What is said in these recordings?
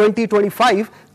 2025,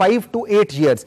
5 to 8 years।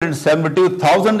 72,000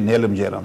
Neelam Jairam.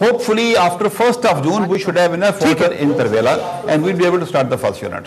Hopefully after 1st of June we should have enough water in Teribala and we'll be able to start the first unit.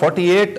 48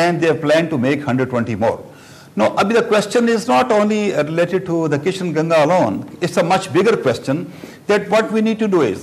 and they have planned to make 120 more. Now, Abhi, the question is not only related to the Kishan Ganga alone. It's a much bigger question that what we need to do is,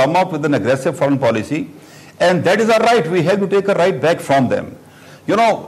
come up with an aggressive foreign policy, and that is our right. We have to take a right back from them. You know,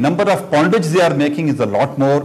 number of pondage they are making is a lot more.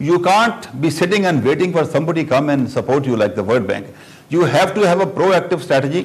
You can't be sitting and waiting for somebody come and support you like the World Bank. You have to have a proactive strategy.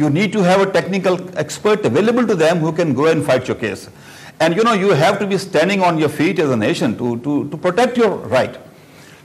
You need to have a technical expert available to them who can go and fight your case. And you know, you have to be standing on your feet as a nation to protect your right.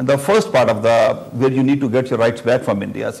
the first part of the where you need to get your rights back from India's.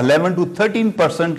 11 to 13%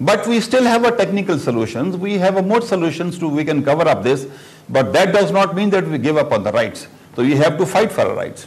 But we still have a technical solutions. We have a more solutions we can cover up this. but that does not mean that we give up on the rights. So we have to fight for our rights.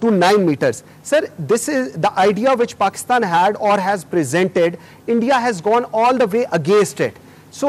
to 9 meters. Sir, this is the idea which Pakistan had or has presented. India has gone all the way against it. So,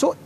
So,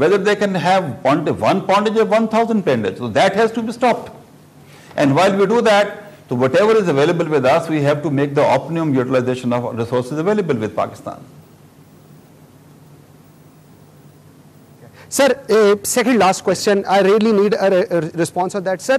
Whether they can have one pondage or 1,000 pondage, so that has to be stopped. And while we do that, so whatever is available with us, we have to make the optimum utilization of resources available with Pakistan. Sir, second last question, I really need a response on that. Sir,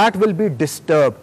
that will be disturbed.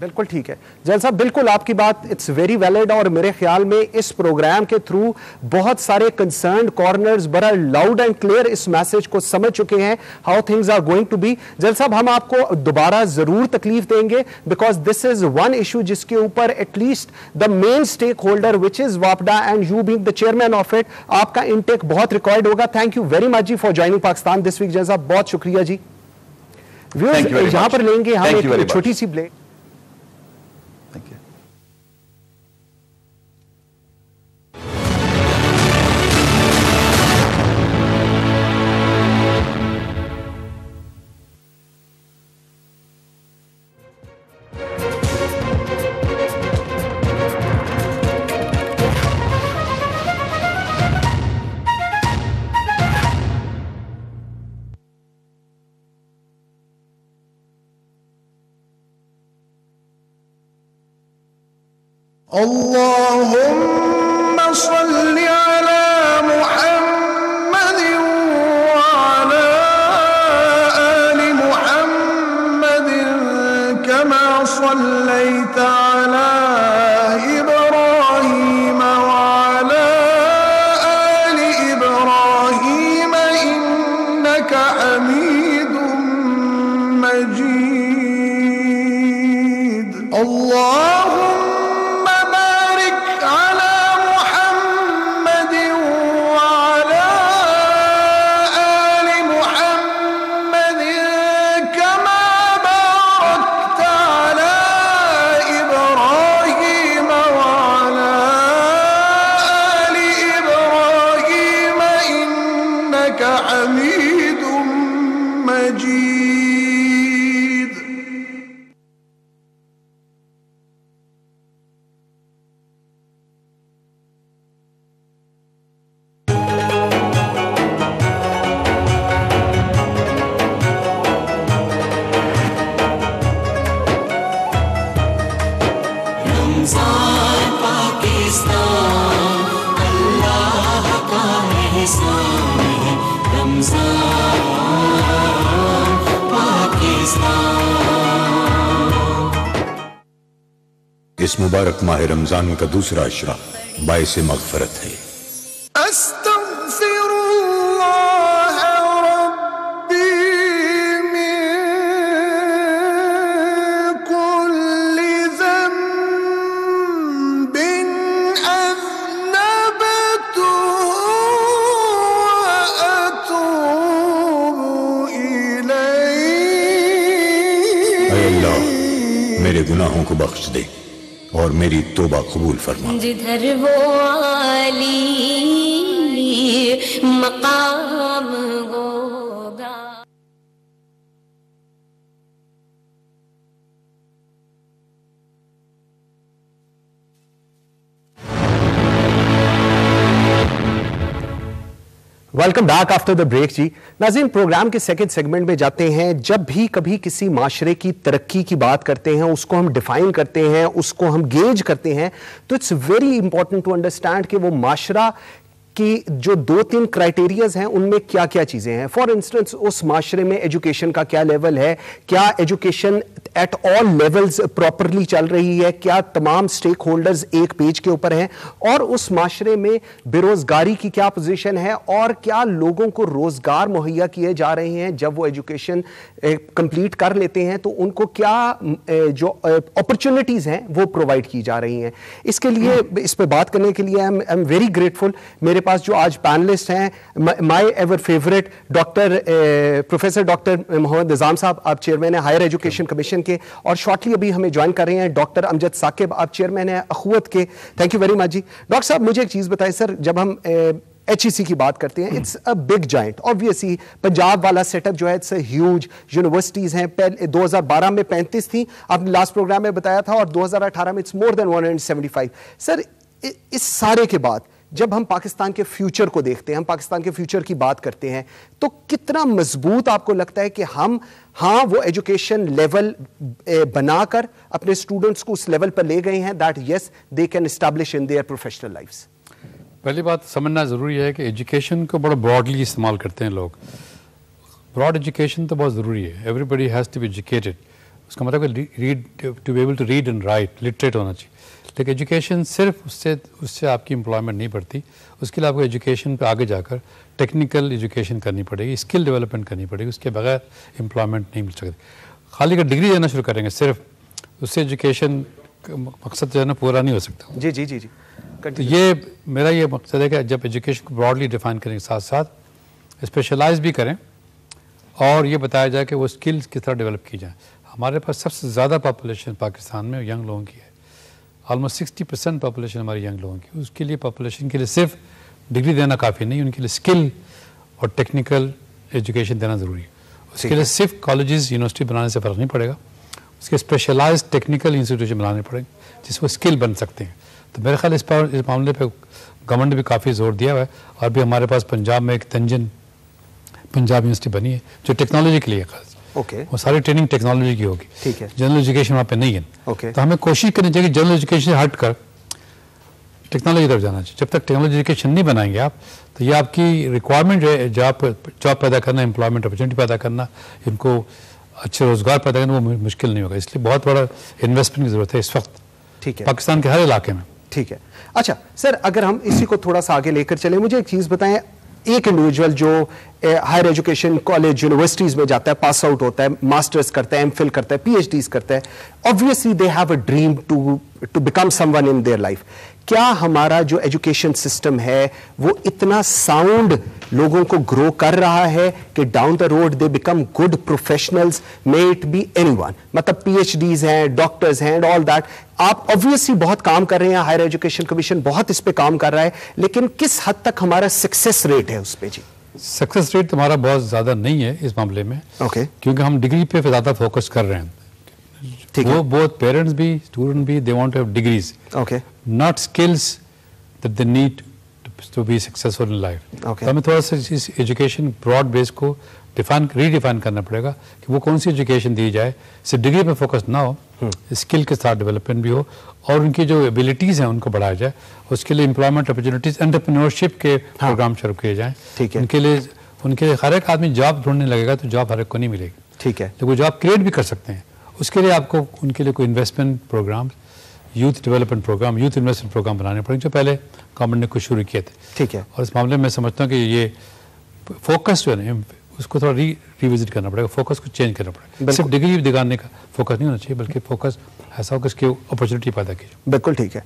بالکل ٹھیک ہے jail صاحب, بالکل آپ کی بات it's very valid, اور میرے خیال میں اس پروگرام کے تھرو بہت سارے کنسرنڈ کارنرز بڑا لاؤڈ اینڈ کلیئر اس میسج کو سمجھ چکے ہیں how things are going to be. جیل صاحب ہم آپ کو دوبارہ ضرور تکلیف دیں گے because this is one issue جس کے اوپر at least the main stakeholder which is واپڈا and you being the chairman of it, آپ کا انٹیک بہت ریکارڈ ہوگا. تھینک یو ویری مچ جی for joining Pakistan this week. جیل صاحب بہت شکریہ جی. ویورز یہاں پر لیں گے ہم ایک چھوٹی سی بریک. اللهم صل على محمد وعلى آل محمد كما صليت على إبراهيم وعلى آل إبراهيم إنك حميد مجيد. اللهم بارك على محمد وعلى آل محمد كما باركت على إبراهيم وعلى آل إبراهيم إنك حميد مجيد. اس مبارک ماہ رمضان کا دوسرا عشرہ باعث مغفرت ہے. استغفر اللہ ربی من کل ذنب اذنبته واتوب الیہ. اے اللہ میرے گناہوں کو بخش دے اور میری توبہ قبول فرما. جدھر وہ عالی مقام ہوگا. Welcome back after the break جی. ناظرین پروگرام کے سیکنڈ سیگمنٹ میں جاتے ہیں. جب بھی کبھی کسی معاشرے کی ترقی کی بات کرتے ہیں, اس کو ہم ڈیفائن کرتے ہیں, اس کو ہم گیج کرتے ہیں, تو it's very important to understand کہ وہ معاشرہ کی جو 2-3 کرائٹیریاز ہیں ان میں کیا کیا چیزیں ہیں. فار انسٹنس اس معاشرے میں ایجوکیشن کا کیا لیول ہے, کیا education at all levels properly چل رہی ہے, کیا تمام سٹیک ہولڈرز ایک پیج کے اوپر ہیں, اور اس معاشرے میں بے روزگاری کی کیا پوزیشن ہے, اور کیا لوگوں کو روزگار مہیا کیے جا رہے ہیں جب وہ ایجوکیشن کمپلیٹ کر لیتے ہیں تو ان کو کیا جو اپرچونٹیز ہیں وہ پرووائڈ کی جا رہی ہیں. اس کے لیے اس پہ بات کرنے کے لیے آئی ایم ویری گریٹفل. میرے پاس جو آج پینلسٹ ہیں, my ever favourite doctor professor doctor Muhammad Nizam sahab, آپ چیئرمین ہیں ہائر ایجوکیشن کمیشن کے, اور شارٹلی ابھی ہمیں جوائن کر رہے ہیں ڈاکٹر امجد ثاقب, آپ چیئرمین ہیں اخوت کے. تھینک یو ویری مچ جی. ڈاکٹر صاحب مجھے ایک چیز بتائیں سر, جب ہم ایچ ای سی کی بات کرتے ہیں, it's a big giant obviously. Punjab والا سیٹ اپ جو ہے اٹس اے ہیوج. یونیورسٹیز ہیں, پہلے 2012 میں 35 تھیں, آپ نے لاسٹ پروگرام میں بتایا تھا, اور 2018 میں اٹس مور دین 175. سر اس سارے کے بعد جب ہم پاکستان کے فیوچر کو دیکھتے ہیں, ہم پاکستان کے فیوچر کی بات کرتے ہیں, تو کتنا مضبوط آپ کو لگتا ہے کہ ہم وہ ایجوکیشن لیول بنا کر اپنے اسٹوڈنٹس کو اس لیول پر لے گئے ہیں that yes they can establish in their professional lives? پہلی بات سمجھنا ضروری ہے کہ ایجوکیشن کو بڑا براڈلی استعمال کرتے ہیں لوگ. براڈ ایجوکیشن تو بہت ضروری ہے. Everybody has to be educated. اس کا مطلب to be able to read and write, literate ہونا چاہیے. لیکن ایجوکیشن صرف اس سے آپ کی امپلائمنٹ نہیں بڑھتی. اس کے لیے آپ کو ایجوکیشن پہ آگے جا کر ٹیکنیکل ایجوکیشن کرنی پڑے گی، اسکل ڈیولپمنٹ کرنی پڑے گی. اس کے بغیر امپلائمنٹ نہیں مل سکتی. خالی اگر ڈگری دینا شروع کریں گے صرف، اس سے ایجوکیشن مقصد جو ہے نا پورا نہیں ہو سکتا. جی جی جی جی. تو یہ میرا یہ مقصد ہے کہ جب ایجوکیشن کو براڈلی ڈیفائن کرنے کے ساتھ ساتھ اسپیشلائز بھی کریں اور یہ بتایا جائے کہ وہ اسکلز کس طرح ڈیولپ کی جائیں. ہمارے پاس سب سے زیادہ پاپولیشن پاکستان میں ینگ لوگوں کی ہے. آلموسٹ 60% پاپولیشن ہماری ینگ لوگوں کی. اس کے لیے پاپولیشن کے لیے صرف ڈگری دینا کافی نہیں، ان کے لیے اسکل اور ٹیکنیکل ایجوکیشن دینا ضروری ہے. اس کے لیے صرف کالجز یونیورسٹی بنانے سے فرق نہیں پڑے گا، اس کے اسپیشلائز ٹیکنیکل انسٹیٹیوشن بنانے پڑیں گے جس میں اسکل بن سکتے ہیں. تو میرے خیال اس معاملے پہ گورنمنٹ نے بھی کافی زور دیا ہوا ہے. اور بھی ہمارے پاس پنجاب میں ایک تنجن پنجاب یونیورسٹی بنی ہے جو ٹیکنالوجی کے لیے خاص. وہ ساری ٹریننگ ٹیکنالوجی کی ہوگی. ٹھیک ہے. جنرل ایجوکیشن وہاں پہ نہیں ہے. تو ہمیں کوشش کرنی چاہیے کہ جنرل ایجوکیشن سے ہٹ کر ٹیکنالوجی طرف جانا چاہیے. جب تک ٹیکنالوجی ایجوکیشن نہیں بنائیں گے آپ تو یہ آپ کی ریکوائرمنٹ جو ہے جاب پیدا کرنا، امپلائمنٹ اپرچونیٹی پیدا کرنا، ان کو اچھے روزگار پیدا کرنا وہ مشکل نہیں ہوگا. اس لیے بہت بڑا انویسٹمنٹ کی ضرورت ہے اس وقت. ٹھیک ہے. پاکستان کے ہر علاقے میں. ٹھیک ہے. اچھا سر، اگر ہم اسی کو تھوڑا سا آگے لے کر چلیں، مجھے ایک چیز بتائیں. ایک انڈیویجول جو ہائر ایجوکیشن کالج یونیورسٹیز میں جاتا ہے، پاس آؤٹ ہوتا ہے، ماسٹرز کرتا ہے، ایم فل کرتا ہے، پی ایچ ڈیز کرتا ہے، obviously they have a dream to become someone in their life. کیا ہمارا جو ایجوکیشن سسٹم ہے وہ اتنا ساؤنڈ لوگوں کو گرو کر رہا ہے کہ down the road they become good professionals, may it be anyone? مطلب پی ایچ ڈیز ہیں، ڈاکٹرز ہیں، اینڈ آل دیٹ. آپ obviously بہت کام کر رہے ہیں، ہائر ایجوکیشن کمیشن بہت اس پہ کام کر رہا ہے، لیکن کس حد تک ہمارا سکسیس ریٹ ہے اس پہ؟ جی سکسیس ریٹ ہمارا بہت زیادہ نہیں ہے اس معاملے میں. کیونکہ ہم ڈگری پہ زیادہ فوکس کر رہے ہیں. وہ بہت پیرنٹس بھی اسٹوڈنٹ بھی they want to have degrees, not skills that they need to be successful in life. ہمیں تھوڑا سا اس ایجوکیشن براڈ بیس کو ری ڈیفائن کرنا پڑے گا کہ وہ کون سی ایجوکیشن دی جائے، صرف ڈگری پہ فوکس نہ ہو، اسکل کے ساتھ ڈیولپمنٹ بھی ہو اور ان کی جو ایبلٹیز ہیں ان کو بڑھایا جائے. اس کے لیے امپلائمنٹ اپرچونیٹیز، انٹرپرینورشپ کے پروگرام شروع کیے جائیں. ان کے لیے ہر ایک آدمی جاب ڈھونڈنے لگے گا تو جاب ہر ایک کو نہیں ملے گی. ٹھیک ہے. تو وہ جاب کریٹ بھی کر سکتے ہیں. اس کے لیے آپ کو ان کے لیے کوئی investment programme, youth development programme, youth investment programme بنانے پڑیں جو پہلے گورنمنٹ نے کچھ شروع کیے تھے. ٹھیک ہے. اور اس معاملے میں سمجھتا ہوں کہ یہ فوکس جو ہے نا اس کو تھوڑا ریوزٹ کرنا پڑے گا، فوکس کو چینج کرنا پڑے گا. صرف ڈگری دکھانے کا فوکس نہیں ہونا چاہیے بلکہ فوکس ایسا ہو کہ اس کی اپرچونیٹی پیدا کی جائے. بالکل ٹھیک ہے.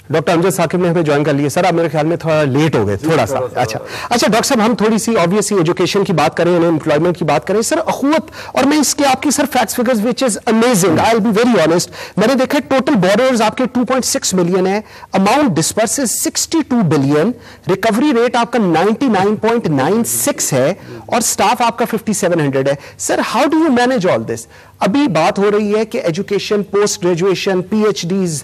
ڈاکٹر امجد ثاقب نے ہمیں جوائن کر لیے. سر آپ میرے خیال میں تھوڑا لیٹ ہو گئے تھوڑا سا. اچھا ڈاکٹر صاحب ہم تھوڑی سی آبویسلی ایجوکیشن کی بات کریں، امپلائمنٹ کی بات کریں. سر اخوت، اور میں اس کے آپ کی sir facts figures which is amazing, I will be very honest. میں نے دیکھا ٹوٹل بوررز آپ کے 2.6 ملین ہے، اماؤنٹ ڈسپرسز 62 بلین، ریکوری ریٹ آپ کا 99.96 ہے اور سٹاف آپ کا 5700 ہے. Sir how do you manage all this? ابھی بات ہو رہی ہے کہ education, post graduation, P H Ds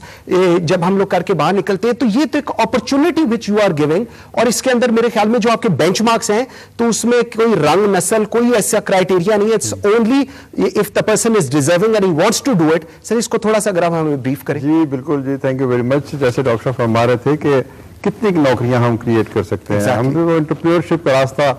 جب ہم لوگ کر کے باہر نکلتے ہیں تو یہ تو ایک opportunity which you are giving, اور اس کے اندر میرے خیال میں جو آپ کے بینچ مارکس ہیں تو اس میں کوئی رنگ، نسل، کوئی ایسا کرائیٹیریا نہیں ہے. It's only if the person is deserving and he wants to do it. Sir اس کو تھوڑا سا اگر آپ ہمیں بریف کریں. جی بالکل جی، تھینک یو ویری مچ. جیسے ڈاکٹر صاحب فرما رہے تھے کہ کتنی نوکریاں ہم کریٹ کر سکتے ہیں. ہم نے انٹرپرینیورشپ کا راستہ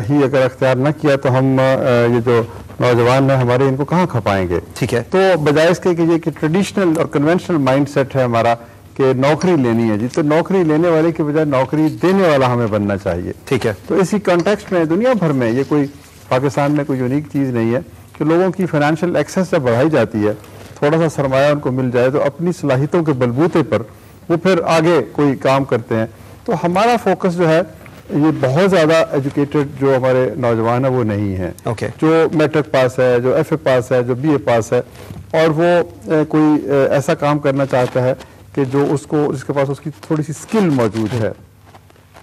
ہی اگر اختیار نہ کیا تو ہم یہ جو نوجوان ہیں ہمارے ان کو کہاں کھپائیں گے. ٹھیک ہے. تو بجائے اس کے کہ یہ کہ ٹریڈیشنل اور کنونشنل مائنڈ سیٹ ہے ہمارا کہ نوکری لینی ہے جی، تو نوکری لینے والے کے بجائے نوکری دینے والا ہمیں بننا چاہیے. ٹھیک ہے. تو اسی کانٹیکسٹ میں دنیا بھر میں یہ کوئی پاکستان میں کوئی یونیک چیز نہیں ہے کہ لوگوں کی فائنینشیل ایکسیس جب بڑھائی جاتی ہے، تھوڑا سا سرمایہ ان کو مل جائے تو اپنی صلاحیتوں کے بلبوتے پر وہ پھر آگے کوئی کام کرتے ہیں. تو ہمارا فوکس جو ہے یہ بہت زیادہ ایجوکیٹڈ جو ہمارے نوجوان ہیں وہ نہیں ہیں. جو میٹرک پاس ہے، جو ایف اے پاس ہے، جو بی اے پاس ہے اور وہ کوئی ایسا کام کرنا چاہتا ہے کہ جو اس کے پاس اس کی تھوڑی سی سکل موجود ہے،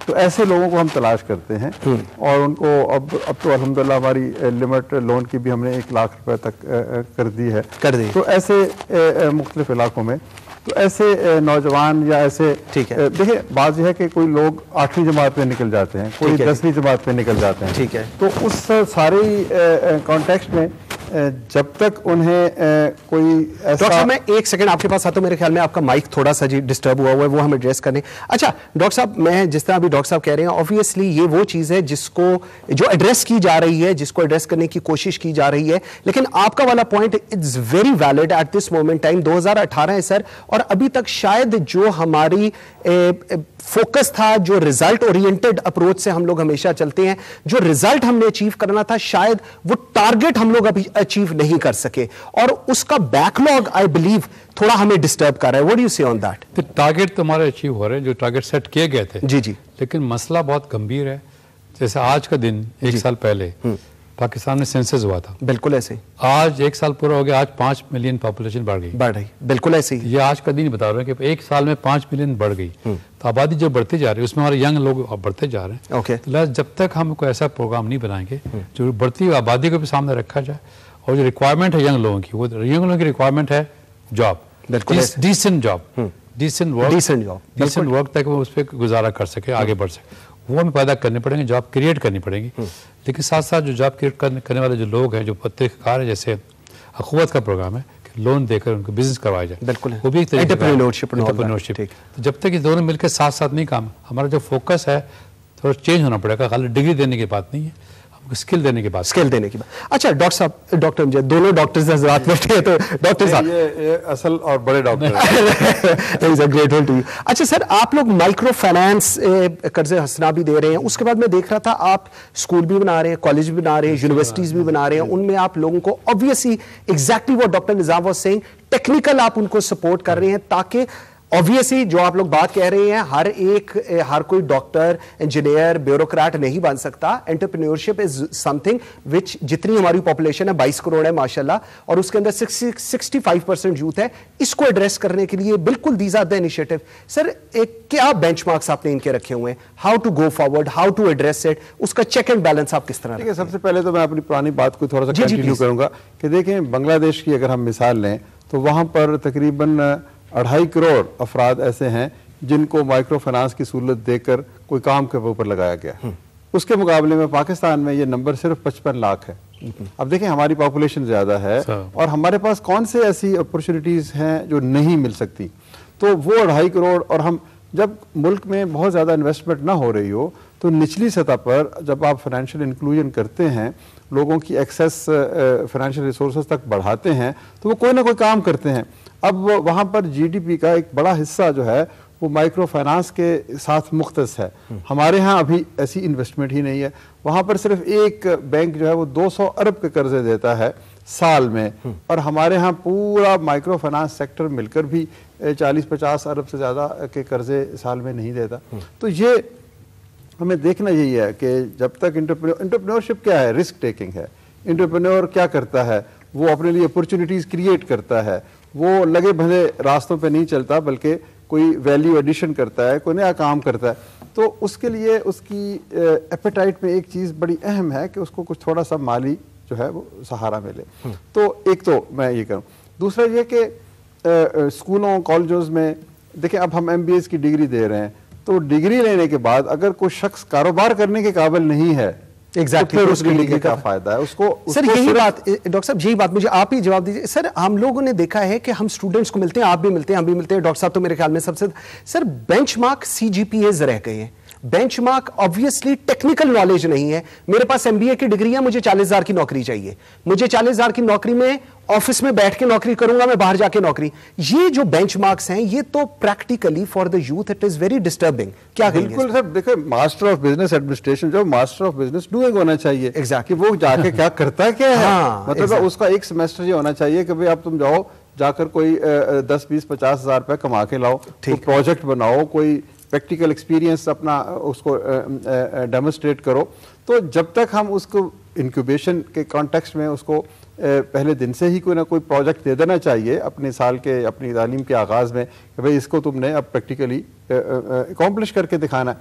تو ایسے لوگوں کو ہم تلاش کرتے ہیں اور ان کو اب تو الحمدللہ ہماری لمٹ لون کی بھی ہم نے 1 لاکھ روپے تک کر دی ہے. تو ایسے مختلف علاقوں میں تو ایسے نوجوان یا ایسے دیکھیں، بعض یہ ہے کہ کوئی لوگ 8ویں جماعت پہ نکل جاتے ہیں، کوئی 10ویں جماعت پہ نکل جاتے ہیں. ٹھیک ہے. تو اس سارے کانٹیکسٹ میں جب تک انہیں کوئی ایسا... ڈاکٹر صاحب میں ایک سیکنڈ آپ کے پاس آتا ہوں، میرے خیال میں آپ کا مائک تھوڑا سا جی ڈسٹرب ہوا ہوا ہے، وہ ہم ایڈریس کریں. اچھا ڈاکٹر صاحب، میں جس طرح ابھی ڈاکٹر صاحب کہہ رہے ہیں آبویسلی یہ وہ چیز ہے جس کو جو ایڈریس کی جا رہی ہے، جس کو ایڈریس کرنے کی کوشش کی جا رہی ہے، لیکن آپ کا والا point it's very valid at this moment time. 2018 ہے سر، اور ابھی تک شاید جو ہماری فوکس تھا، جو ریزلٹ اورینٹڈ اپروچ سے ہم لوگ ہمیشہ چلتے ہیں، جو ریزلٹ ہم نے اچیو کرنا تھا شاید وہ ٹارگٹ ہم لوگ ابھی اچیو نہیں کر سکے، اور اس کا بیک لاگ آئی بلیو تھوڑا ہمیں ڈسٹرب کر رہا ہے. واٹ ڈو یو سے آن دیٹ؟ ٹارگٹ تو ہمارے اچیو ہو رہے ہیں جو ٹارگٹ سیٹ کیے گئے تھے جی جی، لیکن مسئلہ بہت گمبھیر ہے. جیسے آج کا دن ایک سال پہلے پاکستان میں سینسس ہوا تھا، بالکل ایسے ہی. آج ایک سال پورا ہو گیا، آج 5 ملین پاپولیشن بڑھ رہی، بالکل ایسے ہی. یہ آج کا دن بتا رہے ہیں کہ ایک سال میں 5 ملین بڑھ گئی. تو آبادی جو بڑھتی جا رہی ہے اس میں ہمارے ینگ لوگ بڑھتے جا رہے ہیں. لہٰذا جب تک ہم کوئی ایسا پروگرام نہیں بنائیں گے جو بڑھتی ہوئی آبادی کو بھی سامنے رکھا جائے، اور جو ریکوائرمنٹ ہے ینگ لوگوں کی، وہ ینگ لوگوں کی ریکوائرمنٹ ہے job, decent job, decent work تک وہ اس پہ گزارا کر سکے، آگے بڑھ سکے. وہ ہمیں پیدا کرنے پڑیں گے، جاب کریٹ کرنی پڑیں گی. لیکن ساتھ ساتھ جو جاب کریٹ کرنے والے جو لوگ ہیں، جو طریقہ کار ہے، جیسے اخوت کا پروگرام ہے کہ لون دے کر ان کو بزنس کروایا جائے، بالکل وہ بھی ایک انٹرپرینورشپ. جب تک یہ دونوں مل کے ساتھ ساتھ نہیں کام، ہمارا جو فوکس ہے تھوڑا چینج ہونا پڑے گا. خالی ڈگری دینے کی بات نہیں ہے، اسکل دینے کی بات. اچھا ڈاکٹر صاحب، ڈاکٹر مجھے دونوں ڈاکٹرز حضرات بیٹھے ہیں، تو ڈاکٹر صاحب یہ اصل اور بڑے ڈاکٹر ہیں. اچھا سر، آپ لوگ مائکرو فائنانس قرض حسنہ بھی دے رہے ہیں، اس کے بعد میں دیکھ رہا تھا آپ اسکول بھی بنا رہے ہیں، کالج بھی بنا رہے ہیں، یونیورسٹیز بھی بنا رہے ہیں. ان میں آپ لوگوں کو obviously exactly what ڈاکٹر نظام was saying ٹیکنیکل آپ ان کو سپورٹ کر رہے ہیں، تاکہ obviously جو آپ لوگ بات کہہ رہے ہیں ہر کوئی ڈاکٹر، انجینئر، بیوروکریٹ نہیں بن سکتا. Entrepreneurship is some thing which جتنی ہماری پاپولیشن ہے 22 کروڑ ہے ماشاءاللہ، اور اس کے اندر 65% یوتھ ہے. اس کو ایڈریس کرنے کے لیے بالکل دیز آر دی انیشیٹو. سر کیا بینچ مارکس آپ نے ان کے رکھے ہوئے ہیں؟ How to go forward, how to address it, اس کا چیک اینڈ بیلنس آپ کس طرح؟ ٹھیک ہے، سب سے پہلے تو میں اپنی پرانی بات کو تھوڑا سا کنٹینیو کروں گا کہ دیکھیں بنگلہ دیش کی اگر ہم مثال لیں تو وہاں پر تقریباً 2.5 کروڑ افراد ایسے ہیں جن کو مائکرو فائنانس کی سہولت دے کر کوئی کام کے اوپر لگایا گیا. اس کے مقابلے میں پاکستان میں یہ نمبر صرف 55 لاکھ ہے. اب دیکھیں ہماری پاپولیشن زیادہ ہے اور ہمارے پاس کون سے ایسی اپرچونیٹیز ہیں جو نہیں مل سکتی. تو وہ 2.5 کروڑ، اور ہم جب ملک میں بہت زیادہ انویسٹمنٹ نہ ہو رہی ہو تو نچلی سطح پر جب آپ فائنینشیل انکلوژن کرتے ہیں، لوگوں کی ایکسیس فائنینشیل ریسورسز تک بڑھاتے ہیں، تو وہ کوئی نہ کوئی کام کرتے ہیں. اب وہاں پر جی ڈی پی کا ایک بڑا حصہ جو ہے وہ مائکرو فائنانس کے ساتھ مختص ہے. ہمارے ہاں ابھی ایسی انویسٹمنٹ ہی نہیں ہے. وہاں پر صرف ایک بینک جو ہے وہ 200 ارب کے قرضے دیتا ہے سال میں، اور ہمارے ہاں پورا مائکرو فائنانس سیکٹر مل کر بھی 40-50 ارب سے زیادہ کے قرضے سال میں نہیں دیتا. تو یہ ہمیں دیکھنا یہی ہے کہ جب تک انٹرپرینورشپ کیا ہے، رسک ٹیکنگ ہے. انٹرپرینور کیا کرتا ہے، وہ اپنے لیے اپرچونیٹیز کریٹ کرتا ہے، وہ لگے بھلے راستوں پہ نہیں چلتا بلکہ کوئی ویلیو ایڈیشن کرتا ہے، کوئی نیا کام کرتا ہے. تو اس کے لیے اس کی ایپیٹائٹ میں ایک چیز بڑی اہم ہے کہ اس کو کچھ تھوڑا سا مالی جو ہے وہ سہارا ملے. تو ایک تو میں یہ کروں. دوسرا یہ کہ اسکولوں کالجز میں دیکھیں اب ہم ایم بی ایس کی ڈگری دے رہے ہیں، تو ڈگری لینے کے بعد اگر کوئی شخص کاروبار کرنے کے قابل نہیں ہے اس کے کیا فائدہ ہے اس کو. سر یہی بات ڈاکٹر صاحب، یہی بات مجھے آپ ہی جواب دیجیے. سر ہم لوگوں نے دیکھا ہے کہ ہم اسٹوڈنٹس کو ملتے ہیں، آپ بھی ملتے ہیں، ہم بھی ملتے ہیں، ڈاکٹر صاحب تو میرے خیال میں سب سے سر بینچ مارک CGPAs رہ گئے ہیں. Bench mark obviously technical knowledge نہیں ہے. میرے پاس MBA کی ڈگری ہے، مجھے 40,000 کی نوکری چاہیے، مجھے 40,000 کی نوکری میں آفس میں بیٹھ کے نوکری کروں گا، میں باہر جا کے نوکری. یہ جو بینچ مارکس ہیں یہ تو practically for the youth it is very disturbing. کیا بالکل سر، دیکھیں ماسٹر آف بزنس ایڈمنسٹریشن جو ماسٹر آف بزنس ڈوئنگ ہونا چاہیے کہ وہ جا کے کیا کرتا ہے، کیا ہے مطلب اس کا ایک سیمیسٹر یہ ہونا چاہیے کہ اب تم جاؤ جا کر کوئی 10-20-50 ہزار روپے کما کے لاؤ، پروجیکٹ بناؤ، کوئی پریکٹیکل ایکسپیرینس اپنا اس کو ڈیمونسٹریٹ کرو. تو جب تک ہم اس کو انکیوبیشن کے کانٹیکسٹ میں اس کو پہلے دن سے ہی کوئی نہ کوئی پروجیکٹ دے دینا چاہیے اپنے سال کے اپنی تعلیم کے آغاز میں کہ بھئی اس کو تم نے اب پریکٹیکلی اکمپلش کر کے دکھانا.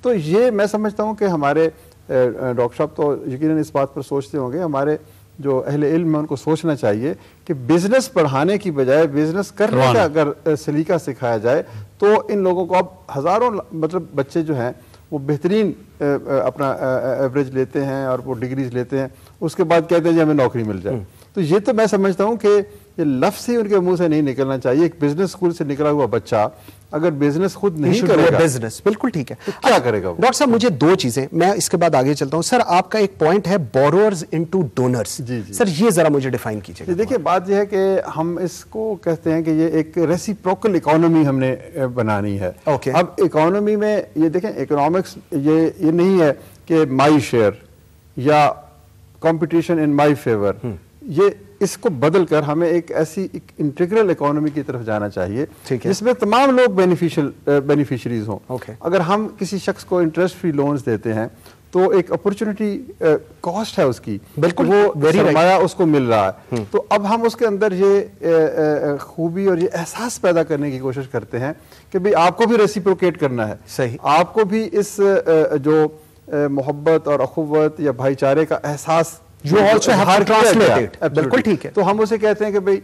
تو یہ میں سمجھتا ہوں کہ ہمارے ڈاکٹر صاحب تو یقیناً اس بات پر سوچتے ہوں گے، ہمارے جو اہل علم ہے ان کو سوچنا چاہیے کہ بزنس پڑھانے کی بجائے بزنس کرنے کا اگر سلیقہ سکھایا جائے تو ان لوگوں کو اب ہزاروں مطلب بچے جو ہیں وہ بہترین اپنا ایوریج لیتے ہیں اور وہ ڈگریز لیتے ہیں, اس کے بعد کہتے ہیں جی ہمیں نوکری مل جائے. تو یہ تو میں سمجھتا ہوں کہ یہ لفظ ہی ان کے منہ سے نہیں نکلنا چاہیے. ایک بزنس اسکول سے نکلا ہوا بچہ اگر بزنس خود نہیں کرے گا, بزنس بالکل ٹھیک ہے, تو کیا کرے گا وہ؟ ڈاکٹر صاحب مجھے دو چیزیں, میں اس کے بعد آگے چلتا ہوں. سر آپ کا ایک پوائنٹ ہے بورورز انٹو ڈونرز, سر یہ ذرا مجھے ڈیفائن کیجیے. دیکھیے بات یہ ہے کہ ہم اس کو کہتے ہیں کہ یہ ایک ریسیپروکل اکانومی ہم نے بنانی ہے. اب اکانومی میں یہ دیکھیں, اکنامکس یہ نہیں ہے کہ مائی شیئر یا کمپٹیشن ان مائی فیور, یہ اس کو بدل کر ہمیں ایک ایسی انٹیگرل اکانومی کی طرف جانا چاہیے جس میں تمام لوگ بینیفیشریز ہوں. اگر ہم کسی شخص کو انٹرسٹ فری لونز دیتے ہیں تو ایک اپرچونٹی کاسٹ ہے اس کی, بالکل وہ سرمایہ اس کو مل رہا ہے. تو اب ہم اس کے اندر یہ خوبی اور یہ احساس پیدا کرنے کی کوشش کرتے ہیں کہ بھئی آپ کو بھی ریسیپروکیٹ کرنا ہے, صحیح, آپ کو بھی اس جو محبت اور اخوت یا بھائی چارے کا احساس جو also have to translate it. بالکل ٹھیک ہے. تو ہم اسے کہتے ہیں کہ بھئی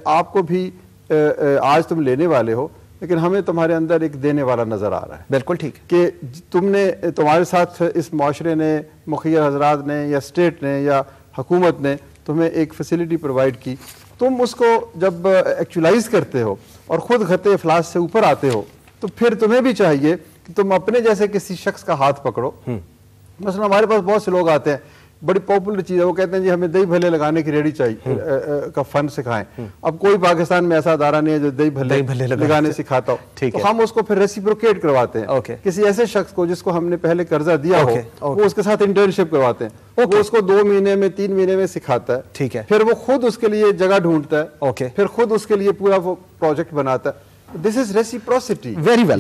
آپ کو بھی آج تم لینے والے ہو لیکن ہمیں تمہارے اندر ایک دینے والا نظر آ رہا ہے. بالکل ٹھیک ہے کہ تم نے, تمہارے ساتھ اس معاشرے نے, مخیر حضرات نے یا اسٹیٹ نے یا حکومت نے تمہیں ایک فیسلٹی پرووائڈ کی, تم اس کو جب ایکچولائز کرتے ہو اور خود خط افلاس سے اوپر آتے ہو تو پھر تمہیں بھی چاہیے کہ تم اپنے جیسے کسی شخص کا ہاتھ پکڑو. مثلا ہمارے پاس بہت سے لوگ آتے ہیں, بڑی پاپولر چیز ہے, وہ کہتے ہیں جی ہمیں دہی بھلے لگانے کی ریڈی چاہیے کا فن سکھائیں. اب کوئی پاکستان میں ایسا ادارہ نہیں ہے جو دہی بھلے لگانے سکھاتا ہو, تو ہم اس کو پھر ریسیپروکیٹ کرواتے ہیں کسی ایسے شخص کو جس کو ہم نے پہلے قرضہ دیا ہو, وہ اس کے ساتھ انٹرنشپ کرواتے ہیں, وہ اس کو 2 مہینے میں 3 مہینے میں سکھاتا ہے, ٹھیک ہے, پھر وہ خود اس کے لیے جگہ ڈھونڈتا ہے, پھر خود اس کے لیے پورا وہ پروجیکٹ بناتا ہے. دس از ریسیپروسٹی.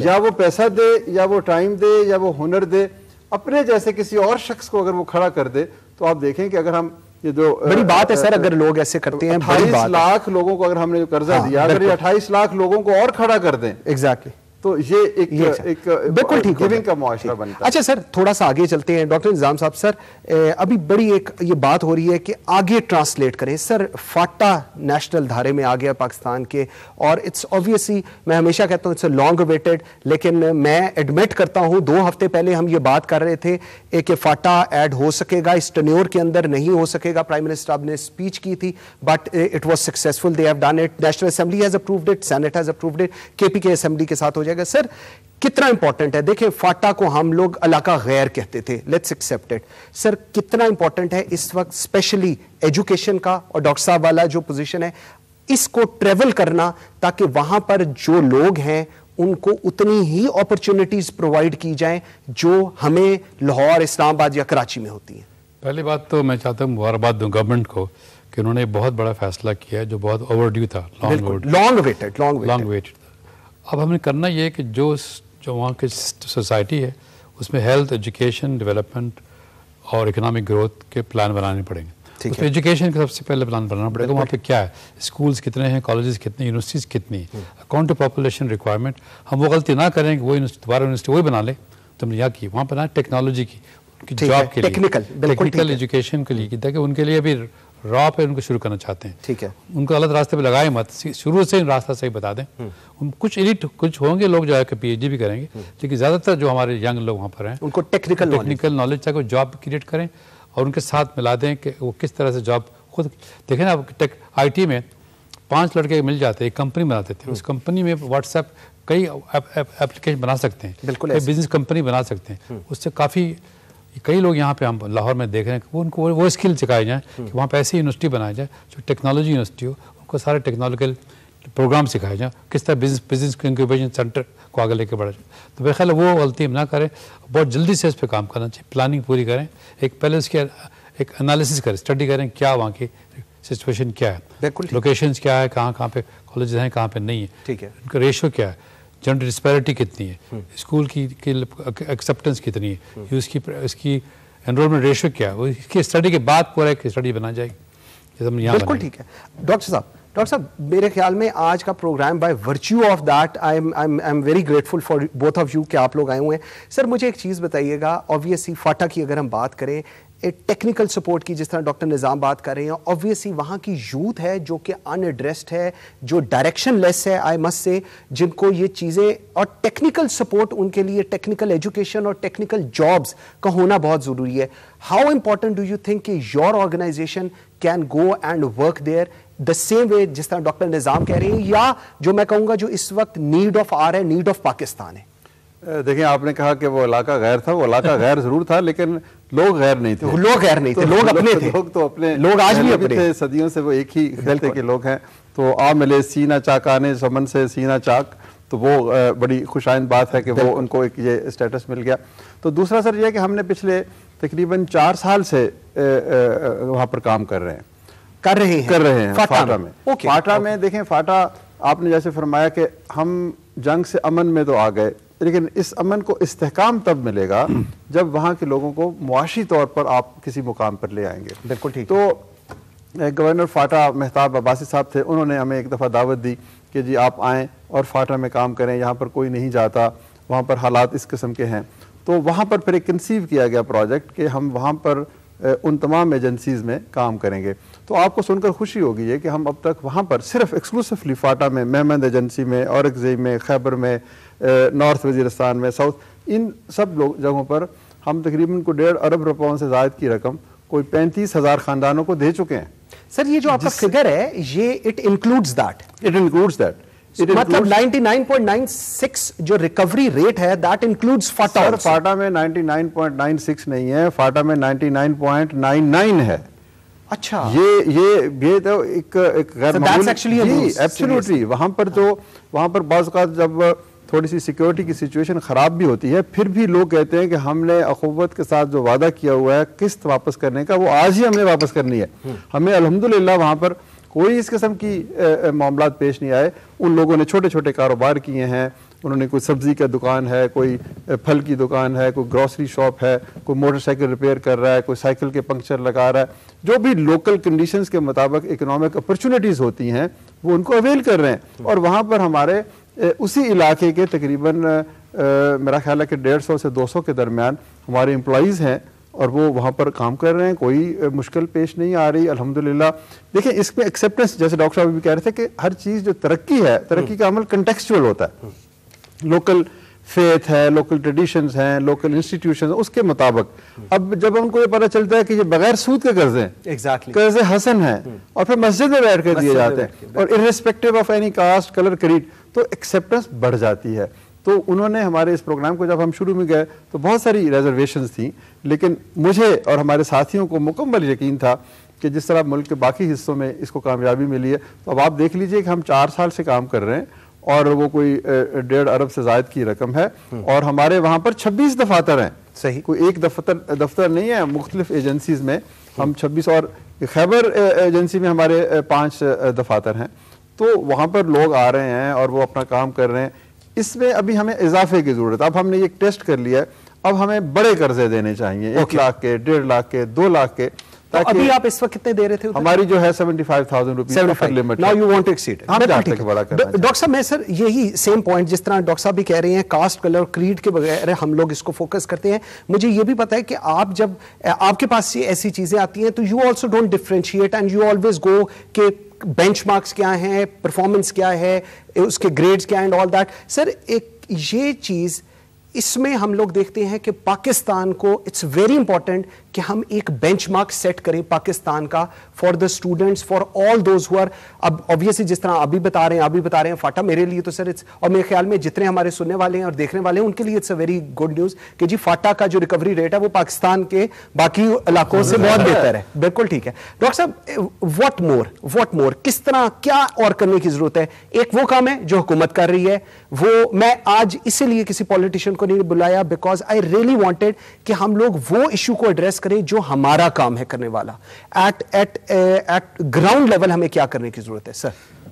یا وہ پیسہ دے یا وہ ٹائم دے یا وہ ہنر دے, اپنے جیسے کسی اور شخص کو اگر وہ کھڑا کر دے تو آپ دیکھیں کہ اگر ہم یہ جو بڑی بات ہے سر, اگر لوگ ایسے کرتے ہیں, 28 لاکھ لوگوں کو اگر ہم نے قرضہ دیا, اگر یہ 28 لاکھ لوگوں کو اور کھڑا کر دیں, ایگزیکٹلی, تو یہ ایک بالکل ٹھیک گیونگ کا معاشرہ بنتا ہے. اچھا سر تھوڑا سا آگے چلتے ہیں. ڈاکٹر نظام صاحب, سر ابھی بڑی ایک یہ بات ہو رہی ہے کہ آگے ٹرانسلیٹ کریں. سر فاٹا نیشنل دھارے میں آ گیا پاکستان کے, اور اٹس آبویسلی, میں ہمیشہ کہتا ہوں اٹس اے لانگ اویٹڈ, لیکن میں ایڈمٹ کرتا ہوں 2 ہفتے پہلے ہم یہ بات کر رہے تھے کہ فاٹا ایڈ ہو سکے گا, اس ٹینیور کے اندر نہیں ہو سکے گا. پرائم منسٹر صاحب نے اسپیچ کی تھی, but it was successful, they have done it, national assembly has approved it, senate has approved it, KPK assembly کے ساتھ ہو جائے گا. سر کتنا امپورٹنٹ ہے, دیکھیں فاٹا کو ہم لوگ علاقہ غیر کہتے تھے, لیٹس ایکسپٹ اٹ. سر کتنا امپورٹنٹ ہے اس وقت اسپیشلی ایجوکیشن کا, اور ڈاکٹر صاحب والا جو پوزیشن ہے, اس کو ٹریول کرنا تاکہ وہاں پر جو لوگ ہیں ان کو اتنی ہی اپرچونٹیز پرووائڈ کی جائیں جو ہمیں لاہور, اسلام آباد یا کراچی میں ہوتی ہیں. پہلی بات تو میں چاہتا ہوں مبارکباد دوں گورنمنٹ کو کہ انہوں نے بہت بڑا فیصلہ کیا ہے جو بہت اوور ڈیو تھا, لانگ ویٹڈ. اب ہم نے کرنا یہ ہے کہ جو وہاں کی سوسائٹی ہے اس میں ہیلتھ, ایجوکیشن, ڈیولپمنٹ اور اکنامک گروتھ کے پلان بنانے پڑیں گے. اس میں ایجوکیشن کا سب سے پہلے پلان بنانا پڑے گا, وہاں پہ کیا ہے, اسکولز کتنے ہیں, کالجز کتنے, یونیورسٹیز کتنی ہیں, اکاؤنٹ ٹو پاپولیشن ریکوائرمنٹ. ہم وہ غلطی نہ کریں کہ وہ دوبارہ یونیورسٹی وہی بنا لیں تو ہم نے یہاں کی, وہاں پہ نا ٹیکنالوجی کی, جاب کے لیے, ٹیکنیکل ایجوکیشن کے لیے کی, تاکہ ان کے لیے ابھی را پہ ان کو شروع کرنا چاہتے ہیں. ٹھیک ہے, ان کو غلط راستے پہ لگائیں مت, شروع سے راستہ صحیح بتا دیں. کچھ ایلیٹ کچھ ہوں گے لوگ جو ہے کہ PhD بھی کریں گے, لیکن زیادہ تر جو ہمارے ینگ لوگ وہاں پر ہیں ان کو ٹیکنیکل نالج تاکہ وہ جاب کریٹ کریں, اور ان کے ساتھ ملا دیں کہ وہ کس طرح سے جاب خود دیکھیں نا. IT میں 5 لڑکے مل جاتے ہیں, ایک کمپنی بناتے تھے, اس کمپنی میں واٹس ایپ کئی اپلیکیشن بنا سکتے ہیں, بزنس کمپنی بنا سکتے ہیں. اس سے کافی کئی لوگ یہاں پہ ہم لاہور میں دیکھ رہے ہیں کہ ان کو وہ اسکل سکھائے جائیں کہ وہاں پہ ایسی یونیورسٹی بنائی جائے جو ٹیکنالوجی یونیورسٹی ہو, ان کو سارے ٹیکنالوجیکل پروگرام سکھائے جائیں, کس طرح بزنس انکیوبیشن سینٹر کو آگے لے کے بڑھا جائے. تو میرے خیال ہے وہ غلطی ہم نہ کریں, بہت جلدی سے اس پہ کام کرنا چاہیے, پلاننگ پوری کریں, ایک پہلے اس کی ایک انالیسس کریں, اسٹڈی کریں کیا وہاں کی سچویشن کیا ہے, لوکیشنز کیا ہے, کہاں پہ کالجز ہیں, کہاں پہ نہیں ہے, ٹھیک ہے, ان کا ریشو کیا ہے, جنڈر ڈسپیرٹی کتنی ہے, اسکول کی ایکسیپٹنس کتنی ہے, اس کی انرولمنٹ ریشو کیا ہے, اس کی اسٹڈی کے بعد پورا ایک اسٹڈی بنا جائے گی. بالکل ٹھیک ہے. ڈاکٹر صاحب میرے خیال میں آج کا programme by virtue of that I am very grateful for both of you کہ آپ لوگ آئے ہوئے ہیں. سر مجھے ایک چیز بتائیے گا, آبویسلی فاٹا کی اگر ہم بات کریں, ٹیکنیکل سپورٹ کی جس طرح ڈاکٹر نظام بات کر رہے ہیں, obviously وہاں کی یوتھ ہے جو کہ ان ایڈریسڈ ہے, جو ڈائریکشن لیس ہے, آئی مسٹ سے, جن کو یہ چیزیں اور ٹیکنیکل سپورٹ ان کے لیے ٹیکنیکل ایجوکیشن اور ٹیکنیکل جابس کا ہونا بہت ضروری ہے. How important do you think کہ your organisation can go and work there the same way جس طرح ڈاکٹر نظام کہہ رہے ہیں, یا جو میں کہوں گا جو اس وقت نیڈ آف آر ہے, نیڈ آف پاکستان ہے؟ دیکھیں, آپ نے کہا کہ وہ علاقہ غیر تھا, وہ علاقہ غیر ضرور تھا لیکن لوگ غیر نہیں تھے. لوگ غیر نہیں تھے, لوگ اپنے تھے. لوگ تو اپنے, لوگ آج بھی اپنے تھے, صدیوں سے وہ ایک ہی خطے کے لوگ ہیں. تو آ ملے سینہ چاک آنے سمن سے سینہ چاک, تو وہ بڑی خوش آئند بات ہے کہ وہ ان کو ایک یہ اسٹیٹس مل گیا. تو دوسرا سر یہ کہ ہم نے پچھلے تقریباً 4 سال سے وہاں پر کام کر رہے ہیں فاٹا میں. فاٹا میں دیکھیں, فاٹا آپ نے جیسے فرمایا کہ ہم جنگ سے امن میں تو آ گئے, لیکن اس امن کو استحکام تب ملے گا جب وہاں کے لوگوں کو معاشی طور پر آپ کسی مقام پر لے آئیں گے. بالکل ٹھیک. تو گورنر فاٹا مہتاب عباسی صاحب تھے, انہوں نے ہمیں ایک دفعہ دعوت دی کہ جی آپ آئیں اور فاٹا میں کام کریں, یہاں پر کوئی نہیں جاتا, وہاں پر حالات اس قسم کے ہیں. تو وہاں پر پھر ایک کنسیو کیا گیا پروجیکٹ کہ ہم وہاں پر ان تمام ایجنسیز میں کام کریں گے. تو آپ کو سن کر خوشی ہوگی یہ کہ ہم اب تک وہاں پر صرف ایکسکلوسیولی فاٹا میں, مہمند ایجنسی میں, اورکزئی میں, خیبر میں, نارتھ وزیرستان میں, ساؤتھ, ان سب جگہوں پر ہم تقریباً کو 1.5 ارب روپوں سے زائد کی رقم کوئی 35,000 خاندانوں کو دے چکے ہیں. سر یہ جو آپ کا فگر ہے یہ اٹ انکلوڈز دیٹ مطلب 99.96 جو ریکوری ریٹ ہے that includes FATA. Sir FATA میں 99.96 نہیں ہے, فاٹا میں 99.99 ہے. اچھا, یہ تو ایک غیر معمولی, ایبسولوٹلی. وہاں پر بعض اوقات جب تھوڑی سی سیکیورٹی کی سچویشن خراب بھی ہوتی ہے, پھر بھی لوگ کہتے ہیں کہ ہم نے اخوت کے ساتھ جو وعدہ کیا ہوا ہے قسط واپس کرنے کا, وہ آج ہی ہم نے واپس کرنی ہے. ہمیں الحمدللہ وہاں پر کوئی اس قسم کی معاملات پیش نہیں آئے. ان لوگوں نے چھوٹے چھوٹے کاروبار کیے ہیں, انہوں نے کوئی سبزی کا دکان ہے, کوئی پھل کی دکان ہے, کوئی گروسری شاپ ہے, کوئی موٹر سائیکل ریپیئر کر رہا ہے, کوئی سائیکل کے پنکچر لگا رہا ہے. جو بھی لوکل کنڈیشنز کے مطابق اکنامک اپرچونٹیز ہوتی ہیں وہ ان کو اویل کر رہے ہیں. اور وہاں پر ہمارے اسی علاقے کے تقریباً میرا خیال ہے کہ 150 سے 200 کے درمیان ہمارے امپلائیز ہیں اور وہ وہاں پر کام کر رہے ہیں. کوئی مشکل پیش نہیں آ رہی الحمدللہ. دیکھیں اس میں ایکسیپٹنس, جیسے ڈاکٹر صاحب بھی کہہ رہے تھے کہ ہر چیز جو ترقی ہے, ترقی کا عمل کنٹیکسچول ہوتا ہے. لوکل فیتھ ہے, لوکل ٹریڈیشنز ہیں, لوکل انسٹیٹیوشنز, اس کے مطابق. اب جب ان کو یہ پتہ چلتا ہے کہ یہ بغیر سود کے قرضے ہیں, قرض حسن ہیں, اور پھر مسجد میں بیٹھ کر دیے جاتے ہیں, اور irrespective of any caste, colour, creed, تو ایکسیپٹنس بڑھ جاتی ہے. تو انہوں نے ہمارے اس پروگرام کو جب ہم شروع میں گئے تو بہت ساری ریزرویشنز تھیں, لیکن مجھے اور ہمارے ساتھیوں کو مکمل یقین تھا کہ جس طرح ملک کے باقی حصوں میں اس کو کامیابی ملی ہے. تو اب آپ دیکھ لیجئے کہ ہم 4 سال سے کام کر رہے ہیں اور وہ کوئی 1.5 ارب سے زائد کی رقم ہے, اور ہمارے وہاں پر 26 دفاتر ہیں. صحیح, کوئی ایک دفتر نہیں ہے, مختلف ایجنسیز میں ہم 26, اور خیبر ایجنسی میں ہمارے 5 دفاتر ہیں. تو وہاں پر لوگ آ رہے ہیں اور وہ اپنا کام کر رہے ہیں. اس میں ابھی ہمیں اضافے کی ضرورت ہے. اب ہم نے یہ ٹیسٹ کر لیا ہے, اب ہمیں بڑے قرضے دینے چاہیے, 1 لاکھ کے, 1.5 لاکھ کے, 2 لاکھ کے. ابھی آپ اس وقت کتنے دے رہے تھے؟ ہماری جو ہے 75,000 rupees limit. Now you want to exceed it. Doctor صاحب میں سر یہی سیم پوائنٹ جس طرح ڈاکٹر صاحب بھی کہہ رہے ہیں, کاسٹ, کلر, کریڈ کے بغیر ہم لوگ اس کو فوکس کرتے ہیں. مجھے یہ بھی پتا ہے کہ آپ جب آپ کے پاس ایسی چیزیں آتی ہیں تو you also don't differentiate and you always go کہ بینچ مارکس کیا ہیں, پرفارمنس کیا ہے, اس کے گریڈز کیا ہیں, اینڈ آل دیٹ. سر ایک یہ چیز اس میں ہم لوگ دیکھتے ہیں کہ پاکستان کو اٹس ویری امپورٹنٹ کہ ہم ایک بینچ مارک سیٹ کریں پاکستان کا for the students, for all those who are. اب obviously جس طرح ابھی بتا رہے ہیں فاٹا, میرے لیے تو سر اور میرے خیال میں جتنے ہمارے سننے والے ہیں اور دیکھنے والے ہیں ان کے لیے it's a very good news کہ جی فاٹا کا جو ریکوری ریٹ ہے وہ پاکستان کے باقی علاقوں سے بہت بہتر ہے. بالکل ٹھیک ہے. ڈاکٹر صاحب واٹ مور کس طرح کیا اور کرنے کی ضرورت ہے؟ ایک وہ کام ہے جو حکومت کر رہی ہے, وہ میں آج اسی لیے کسی پولیٹیشین کو نہیں بلایا بیکاز آئی ریئلی وانٹیڈ کہ ہم لوگ وہ ایشو کو ایڈریس کریں جو ہمارا کام ہے کرنے والا. ایٹ گراؤنڈ لیول ہمیں کیا کرنے کی ضرورت ہے؟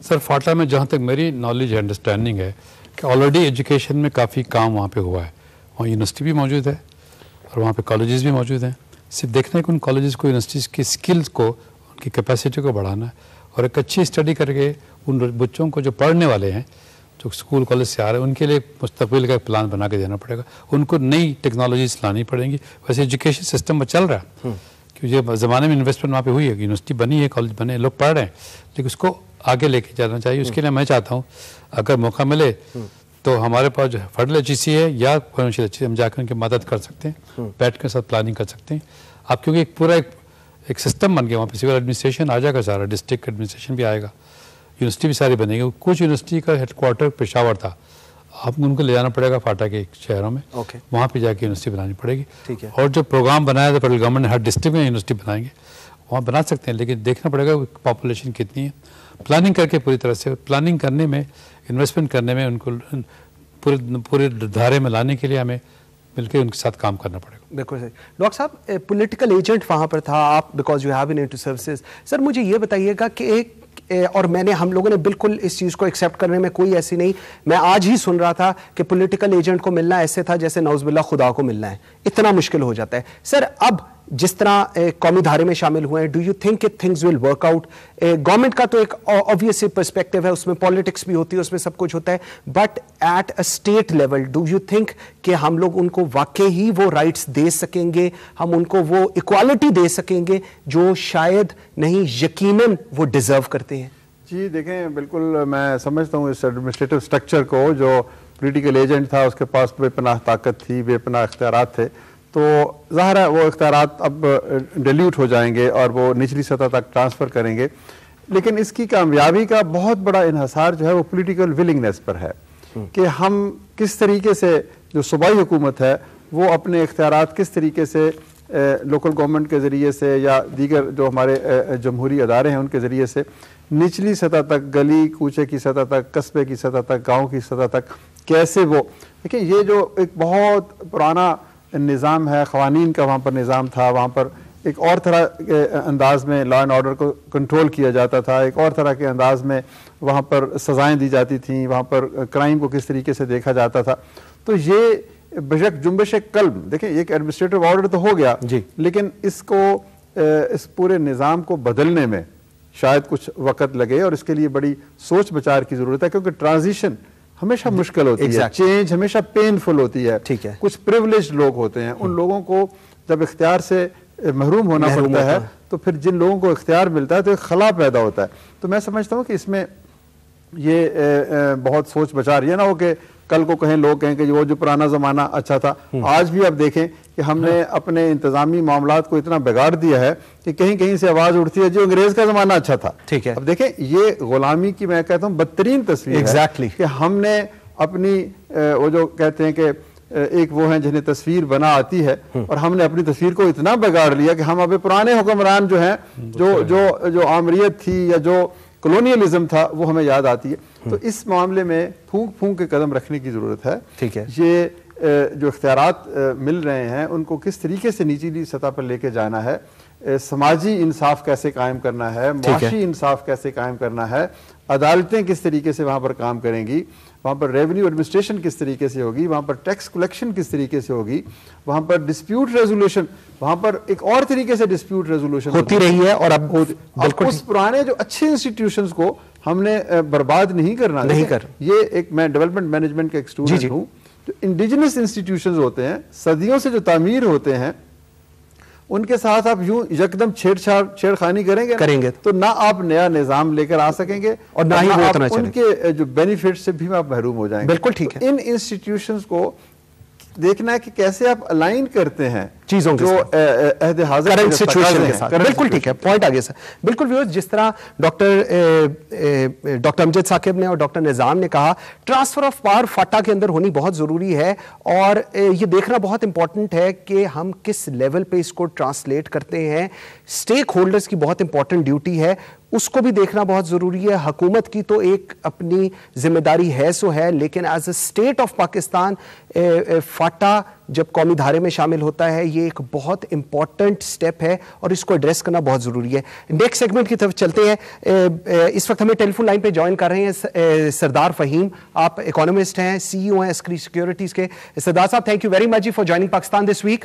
سر فاٹا میں جہاں تک میری نالج ہے, انڈرسٹینڈنگ ہے کہ آلریڈی ایجوکیشن میں کافی کام وہاں پہ ہوا ہے. وہاں یونیورسٹی بھی موجود ہے اور وہاں پہ کالجز بھی موجود ہیں. صرف دیکھنا ہے کہ ان کالجز کو, یونیورسٹیز کی اسکلز کو, ان کی کیپیسٹی کو بڑھانا ہے, اور ایک اچھی اسٹڈی کر کے ان بچوں کو جو پڑھنے والے ہیں, جو اسکول کالج سے آ رہے ہیں, ان کے لیے مستقبل کا پلان بنا کے دینا پڑے گا. ان کو نئی ٹیکنالوجیز لانا پڑیں گی. ویسے ایجوکیشن سسٹم میں چل رہا ہے کیونکہ زمانے میں انویسٹمنٹ وہاں پہ ہوئی ہے, یونیورسٹی بنی ہے, کالج بنے, لوگ پڑھ رہے ہیں, لیکن اس کو آگے لے کے جانا چاہیے. اس کے لیے میں چاہتا ہوں اگر موقع ملے تو ہمارے پاس جو فیڈرل ایجنسی ہے یا فائنینشیل ایجنسی, ہم جا کر ان کی مدد کر سکتے ہیں, بیٹھ کے ساتھ پلاننگ کر سکتے ہیں. آپ کیونکہ ایک پورا ایک سسٹم بن گیا وہاں پہ, سول ایڈمنسٹریشن آ جائے گا سارا, ڈسٹرکٹ ایڈمنسٹریشن بھی آئے گا, یونیورسٹی بھی ساری بنے گی. کچھ یونیورسٹی کا ہیڈ کوارٹر پشاور تھا, آپ ان کو لے جانا پڑے گا فاٹا کے شہروں میں, وہاں پہ جا کے یونیورسٹی بنانی پڑے گی. اور جو پروگرام بنایا تھا فیڈرل گورنمنٹ نے, ہر ڈسٹرکٹ میں یونیورسٹی بنائیں گے, وہاں بنا سکتے ہیں, لیکن دیکھنا پڑے گا پاپولیشن کتنی ہے. پلاننگ کر کے پوری طرح سے, پلاننگ کرنے میں, انویسٹمنٹ کرنے میں, ان کو پورے دھارے میں لانے کے لیے ہمیں مل کے ان کے ساتھ کام کرنا پڑے گا. بالکل صحیح. ڈاکٹر صاحب, پولیٹیکل ایجنٹ وہاں پر تھا آپ, because you have been into services. Sir مجھے یہ بتائیے گا کہ ایک, اور ہم لوگوں نے بالکل اس چیز کو ایکسیپٹ کرنے میں کوئی ایسی نہیں, میں آج ہی سن رہا تھا کہ پولیٹیکل ایجنٹ کو ملنا ایسے تھا جیسے نعوذ باللہ خدا کو ملنا ہے, اتنا مشکل ہو جاتا ہے. سر اب جس طرح قومی دھارے میں شامل ہوئے ہیں, ڈو یو تھنک کہ things will work out? Government کا تو ایک آبویس پرسپیکٹو ہے, اس میں پالیٹکس بھی ہوتی ہے, اس میں سب کچھ ہوتا ہے, but at a state level do you think کہ ہم لوگ ان کو واقعی ہی وہ رائٹس دے سکیں گے, ہم ان کو وہ ایکوالٹی دے سکیں گے جو شاید نہیں یقیناً وہ ڈیزرو کرتے ہیں؟ جی دیکھیں, بالکل میں سمجھتا ہوں اس ایڈمنسٹریٹو اسٹرکچر کو, جو پولیٹیکل ایجنٹ تھا اس کے پاس بے پناہ طاقت تھی, بے پناہ اختیارات تھے, تو ظاہر ہے وہ اختیارات اب ڈیلیوٹ ہو جائیں گے اور وہ نچلی سطح تک ٹرانسفر کریں گے. لیکن اس کی کامیابی کا بہت بڑا انحصار جو ہے وہ پولیٹیکل ولنگنیس پر ہے, کہ ہم کس طریقے سے, جو صوبائی حکومت ہے وہ اپنے اختیارات کس طریقے سے لوکل گورنمنٹ کے ذریعے سے یا دیگر جو ہمارے جمہوری ادارے ہیں ان کے ذریعے سے نچلی سطح تک, گلی کوچے کی سطح تک, قصبے کی سطح تک, گاؤں کی سطح تک کیسے وہ, دیکھیں یہ جو ایک بہت پرانا نظام ہے, قوانین کا وہاں پر نظام تھا, وہاں پر ایک اور طرح کے انداز میں لا اینڈ آرڈر کو کنٹرول کیا جاتا تھا, ایک اور طرح کے انداز میں وہاں پر سزائیں دی جاتی تھیں, وہاں پر کرائم کو کس طریقے سے دیکھا جاتا تھا. تو یہ بجک جنبش قلب, دیکھیں ایک ایڈمنسٹریٹو آرڈر تو ہو گیا, لیکن اس کو اس پورے نظام کو بدلنے میں شاید کچھ وقت لگے, اور اس کے لیے بڑی سوچ بچار کی ضرورت ہے, کیونکہ ٹرانزیشن ہمیشہ مشکل ہوتی ہے, چینج ہمیشہ پینفل ہوتی ہے. کچھ پریولیجڈ لوگ ہوتے ہیں, ان لوگوں کو جب اختیار سے محروم ہونا پڑتا ہے تو پھر جن لوگوں کو اختیار ملتا ہے تو ایک خلا پیدا ہوتا ہے. تو میں سمجھتا ہوں کہ اس میں یہ بہت سوچ بچار, یہ نہ ہو کہ کل کو لوگ کہیں کہ وہ جو پرانا زمانہ اچھا تھا. آج بھی آپ دیکھیں کہ ہم نے اپنے انتظامی معاملات کو اتنا بگاڑ دیا ہے کہ کہیں کہیں سے آواز اٹھتی ہے جو انگریز کا زمانہ اچھا تھا. اب دیکھیں یہ غلامی کی میں کہتا ہوں بدترین تصویر ہے کہ ہم نے اپنی وہ جو کہتے ہیں کہ ایک وہ ہیں جنہیں تصویر بنا آتی ہے, اور ہم نے اپنی تصویر کو اتنا بگاڑ لیا کہ ہم اب پرانے حکمران جو ہیں جو آمریت تھی یا جو کلونیلزم تھا وہ ہمیں یاد آتی ہے. تو اس معاملے میں پھونک پھونک کے قدم رکھنے کی ضرورت ہے. یہ جو اختیارات مل رہے ہیں ان کو کس طریقے سے نیچلی سطح پر لے کے جانا ہے, سماجی انصاف کیسے قائم کرنا ہے, معاشی انصاف کیسے قائم کرنا ہے, عدالتیں کس طریقے سے وہاں پر کام کریں گی, وہاں پر ریونیو ایڈمنسٹریشن کس طریقے سے ہوگی, وہاں پر ٹیکس کلیکشن کس طریقے سے ہوگی, وہاں پر ڈسپیوٹ ریزولوشن, وہاں پر ایک اور طریقے سے ڈسپیوٹ ریزولوشن ہوتی رہی ہے. اور اب اس پرانے جو اچھے انسٹیٹیوشنز کو ہم نے برباد نہیں کرنا. یہ ایک میں ڈیولپمنٹ مینجمنٹ کا ایک اسٹوڈنٹ ہوں. جو انڈیجنس انسٹیٹیوشنز ہوتے ہیں, صدیوں سے جو تعمیر ہوتے ہیں, ان کے ساتھ آپ یوں یکدم چھیڑ خانی کریں گے تو نہ آپ نیا نظام لے کر آ سکیں گے, اور نہ ہی ان کے جو بینیفٹ سے بھی آپ محروم ہو جائیں گے. بالکل ٹھیک ہے. ان انسٹیٹیوشنز کو دیکھنا ہے کہ کیسے آپ الائن کرتے ہیں چیزوں جو عہد حاضر کرنٹ سچویشن کے ساتھ. بالکل ٹھیک ہے, پوائنٹ آگے سر. بالکل ویورز, جس طرح ڈاکٹر امجد ثاقب نے اور ڈاکٹر نظام نے کہا, ٹرانسفر آف پاور فاٹا کے اندر ہونی بہت ضروری ہے, اور یہ دیکھنا بہت امپورٹنٹ ہے کہ ہم کس لیول پہ اس کو ٹرانسلیٹ کرتے ہیں. اسٹیک ہولڈرز کی بہت امپورٹنٹ ڈیوٹی ہے, اس کو بھی دیکھنا بہت ضروری ہے. حکومت کی تو ایک اپنی ذمہ داری ہے سو ہے, لیکن as a state of Pakistan FATA جب قومی دھارے میں شامل ہوتا ہے یہ ایک بہت امپورٹنٹ سٹیپ ہے, اور اس کو ایڈریس کرنا بہت ضروری ہے. نیکسٹ سیگمنٹ کی طرف چلتے ہیں. اس وقت ہمیں ٹیلی فون لائن پہ جوائن کر رہے ہیں سردار فہیم. آپ اکانومسٹ ہیں, سی ای او ہیں اسکری سیکیورٹیز کے. سردار صاحب, thank you very much for joining Pakistan this week.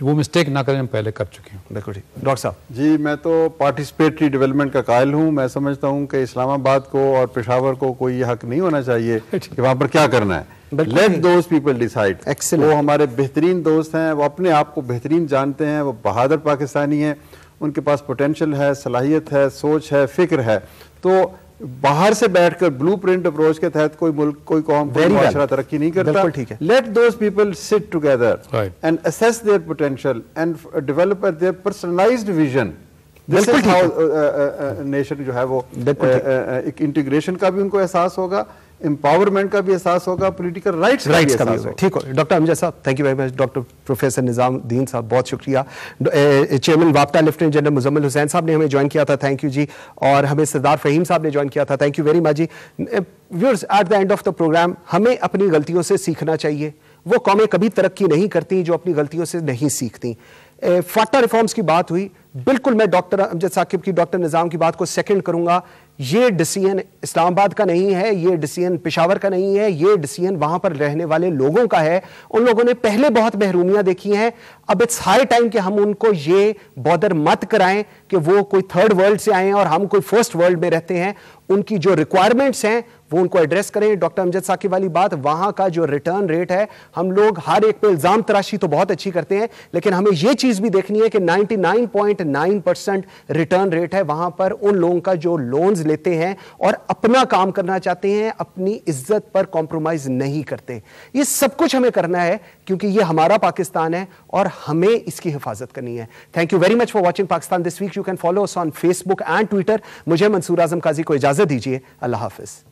وہ مسٹیک نہ کریں ہم پہلے کر چکے ہیں. بالکل ٹھیک. ڈاکٹر صاحب جی میں تو پارٹیسپیٹری ڈیولپمنٹ کا قائل ہوں. میں سمجھتا ہوں کہ اسلام آباد کو اور پشاور کو کوئی یہ حق نہیں ہونا چاہیے کہ وہاں پر کیا کرنا ہے. Let those people decide. وہ ہمارے بہترین دوست ہیں, وہ اپنے آپ کو بہترین جانتے ہیں, وہ بہادر پاکستانی ہیں, ان کے پاس پوٹینشل ہے, صلاحیت ہے, سوچ ہے, فکر ہے. تو باہر سے بیٹھ کر بلو پرنٹ اپروچ کے تحت کوئی ملک, کوئی قوم, کوئی معاشرہ ترقی نہیں کرتا. Let those people sit together and assess their potential and develop their personalised vision. This is how nation جو ہے وہ ایک انٹیگریشن کا بھی ان کو احساس ہوگا, امپاورمنٹ کا بھی احساس ہوگا, پولیٹیکل رائٹس کا بھی احساس ہوگا. ٹھیک ہو ڈاکٹر امجد صاحب, thank you very much. Doctor professor نظام الدین صاحب بہت شکریہ. چیئرمین وابطہ لیفٹیننٹ جنرل مزمل حسین صاحب نے ہمیں جوائن کیا تھا, تھینک یو جی. اور ہمیں سردار فہیم صاحب نے جوائن کیا تھا, تھینک یو ویری مچ جی. Viewers, at the end of the programme ہمیں اپنی غلطیوں سے سیکھنا چاہیے. وہ قومیں کبھی ترقی نہیں کرتی جو اپنی غلطیوں سے نہیں سیکھتی. فاٹا ریفارمز کی بات ہوئی, بالکل میں ڈاکٹر امجد ثاقب کی, ڈاکٹر نظام کی بات کو سیکنڈ کروں گا. یہ ڈیسیژن اسلام آباد کا نہیں ہے, یہ ڈیسیژن پشاور کا نہیں ہے, یہ ڈیسیژن وہاں پر رہنے والے لوگوں کا ہے. ان لوگوں نے پہلے بہت محرومیاں دیکھی ہیں. اب اٹس ہائی ٹائم کہ ہم ان کو یہ بودر مت کرائیں کہ وہ کوئی تھرڈ ورلڈ سے آئیں اور ہم کوئی فرسٹ ورلڈ میں رہتے ہیں. ان کی جو ریکوائرمنٹس ہیں وہ ان کو ایڈریس کریں. ڈاکٹر امجد ثاقب والی بات, وہاں کا جو ریٹرن ریٹ ہے, ہم لوگ ہر ایک پہ الزام تراشی تو بہت اچھی کرتے ہیں, لیکن ہمیں یہ چیز بھی دیکھنی ہے کہ 99.9% ریٹرن ریٹ ہے وہاں پر ان لوگوں کا جو لونز لیتے ہیں اور اپنا کام کرنا چاہتے ہیں, اپنی عزت پر کمپرومائز نہیں کرتے. یہ سب کچھ ہمیں کرنا ہے کیونکہ یہ ہمارا پاکستان ہے اور ہمیں اس کی حفاظت کرنی ہے. Thank you very much for watching Pakistan this week. You can follow us on Facebook and Twitter. مجھے منصور اعظم قاضی کو اجازت دیجیے. اللہ حافظ.